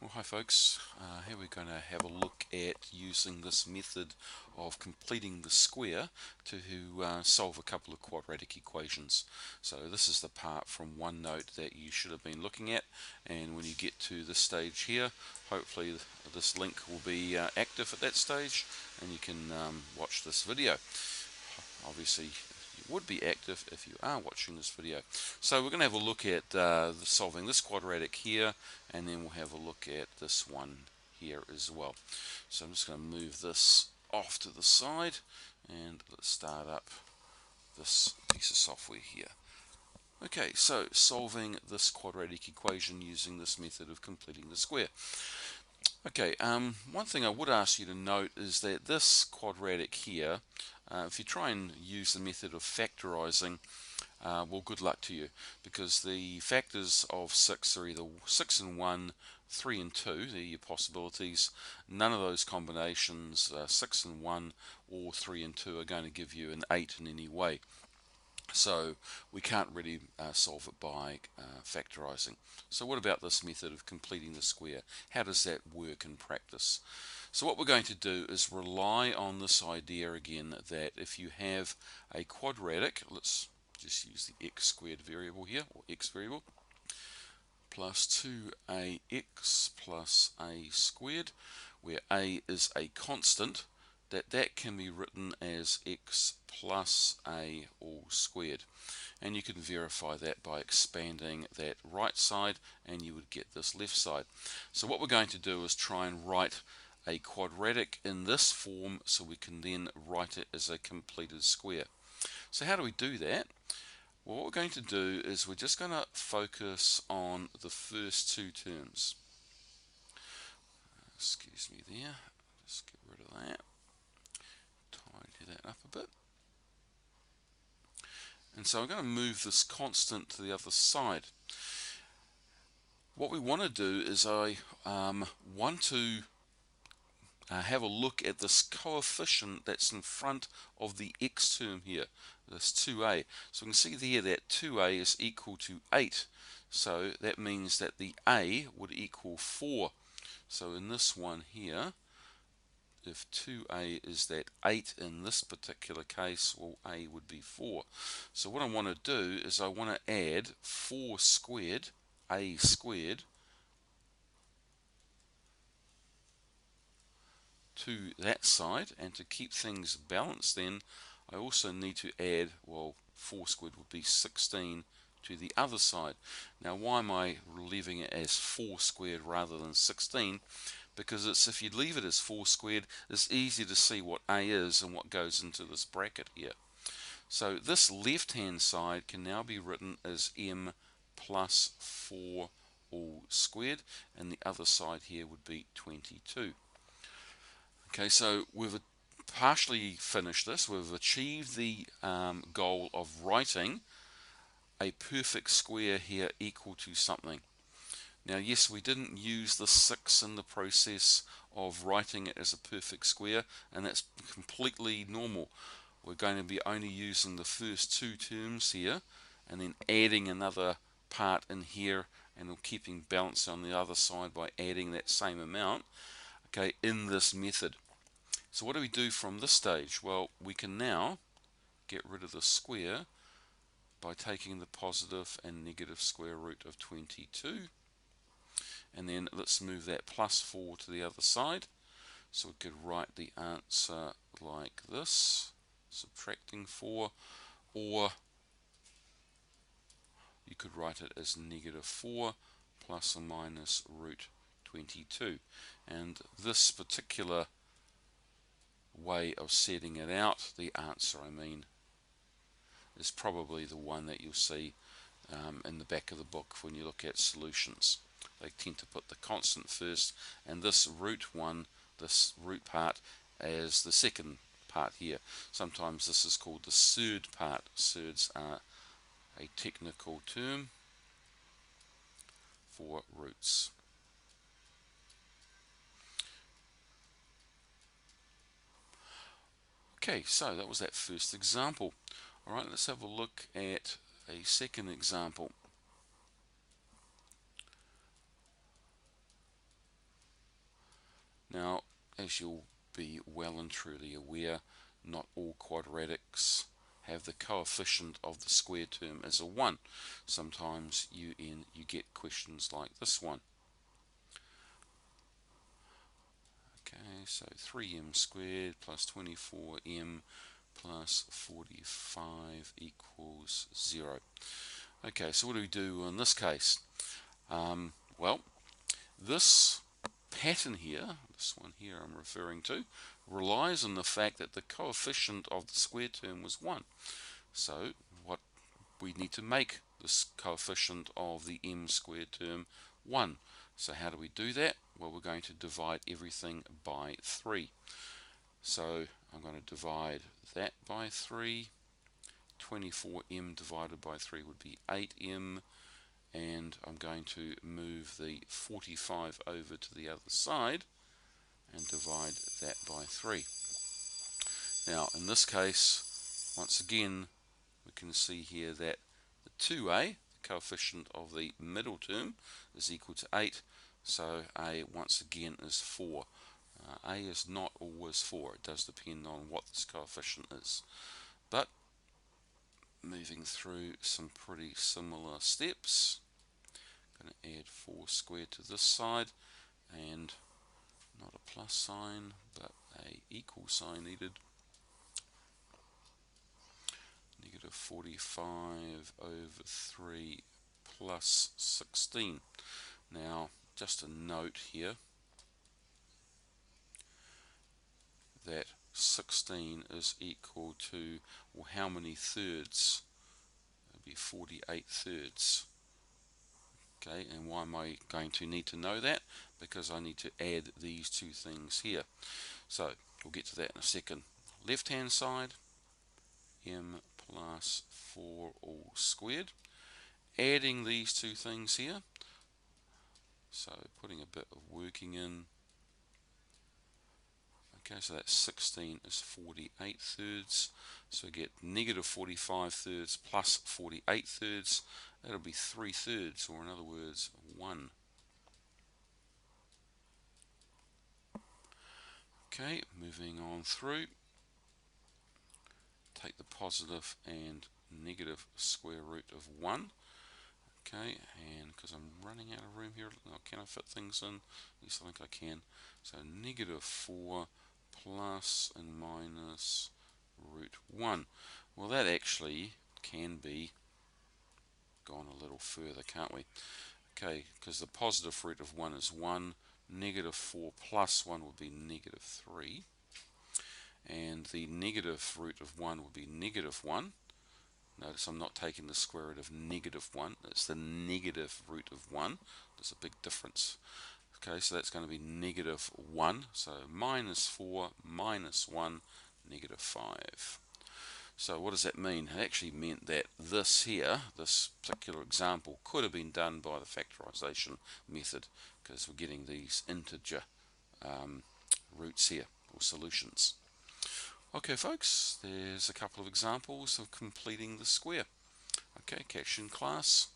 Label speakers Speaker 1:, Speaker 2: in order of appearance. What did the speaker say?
Speaker 1: Well, hi folks, here we're going to have a look at using this method of completing the square to solve a couple of quadratic equations. So this is the part from OneNote that you should have been looking at, and when you get to this stage here, hopefully this link will be active at that stage and you can watch this video. Obviously you would be active if you are watching this video. So we're going to have a look at solving this quadratic here, and then we'll have a look at this one here as well. So I'm just going to move this off to the side and let's start up this piece of software here. Okay, so solving this quadratic equation using this method of completing the square. Okay, one thing I would ask you to note is that this quadratic here, if you try and use the method of factorizing, well, good luck to you, because the factors of 6 are either 6 and 1, 3 and 2, they're your possibilities. None of those combinations, 6 and 1 or 3 and 2, are going to give you an 8 in any way. So we can't really solve it by factorizing. So what about this method of completing the square? How does that work in practice? So what we're going to do is rely on this idea again that if you have a quadratic, let's just use the x squared variable here, or x variable, plus 2ax plus a squared, where a is a constant, that can be written as x plus a all squared. And you can verify that by expanding that right side and you would get this left side. So what we're going to do is try and write a quadratic in this form so we can then write it as a completed square. So how do we do that? Well, what we're going to do is we're just going to focus on the first two terms. Excuse me there, just get rid of that. Tidy that up a bit. And so I'm going to move this constant to the other side. What we want to do is I want to have a look at this coefficient that's in front of the x term here, this 2a. So we can see there that 2a is equal to 8. So that means that the a would equal 4. So in this one here, if 2a is that 8 in this particular case, well, a would be 4. So what I want to do is I want to add 4 squared, a squared, to that side, and to keep things balanced then I also need to add, well, 4 squared would be 16 to the other side. Now why am I leaving it as 4 squared rather than 16? Because if you leave it as 4 squared, it's easy to see what a is and what goes into this bracket here. So this left hand side can now be written as m plus 4 all squared, and the other side here would be 22. Okay, so we've partially finished this. We've achieved the goal of writing a perfect square here equal to something. Now, yes, we didn't use the 6 in the process of writing it as a perfect square, and that's completely normal. We're going to be only using the first two terms here, and then adding another part in here, and we're keeping balance on the other side by adding that same amount, okay, in this method. So what do we do from this stage? Well, we can now get rid of the square by taking the positive and negative square root of 22. And then let's move that plus 4 to the other side. So we could write the answer like this, subtracting 4, or you could write it as negative 4 plus or minus root 22. And this particular way of setting it out, the answer I mean, is probably the one that you'll see in the back of the book when you look at solutions. They tend to put the constant first and this root one, this root part, as the second part here. Sometimes this is called the surd part. Surds are a technical term for roots. Okay, so that was that first example. Alright, let's have a look at a second example. Now, as you'll be well and truly aware, not all quadratics have the coefficient of the square term as a 1. Sometimes you get questions like this one. Okay, so 3m squared plus 24m plus 45 equals 0. Okay, so what do we do in this case? Well, this pattern here, this one here I'm referring to, relies on the fact that the coefficient of the square term was 1. So what we need to make this coefficient of the m squared term 1. So how do we do that? Well, we're going to divide everything by 3. So I'm going to divide that by 3. 24m divided by 3 would be 8m, and I'm going to move the 45 over to the other side and divide that by 3. Now in this case, once again, we can see here that the 2a, the coefficient of the middle term, is equal to 8, so a once again is 4. A is not always 4, it does depend on what this coefficient is. But moving through some pretty similar steps, I'm going to add 4 squared to this side, and not a plus sign but a equal sign needed. Negative 45 over 3 plus 16. Now just a note here that 16 is equal to, well, how many thirds? It would be 48 thirds. Okay, and why am I going to need to know that? Because I need to add these two things here. So we'll get to that in a second. Left hand side, m plus 4 all squared. Adding these two things here. So putting a bit of working in. Okay, so that's 16 is 48 thirds. So we get negative 45 thirds plus 48 thirds. That'll be 3 thirds, or in other words, 1. Okay, moving on through. Take the positive and negative square root of 1. Okay, and because I'm running out of room here, can I fit things in? Yes, I think I can. So negative 4 plus and minus root 1. Well, that actually can be gone a little further, can't we? Okay, because the positive root of 1 is 1. Negative 4 plus 1 would be negative 3. And the negative root of 1 would be negative 1. Notice I'm not taking the square root of negative 1. It's the negative root of 1. There's a big difference. Okay, so that's going to be negative 1. So minus 4 minus 1, negative 5. So what does that mean? It actually meant that this here, this particular example, could have been done by the factorization method, because we're getting these integer roots here, or solutions. Okay folks, there's a couple of examples of completing the square. Okay, catch you in class.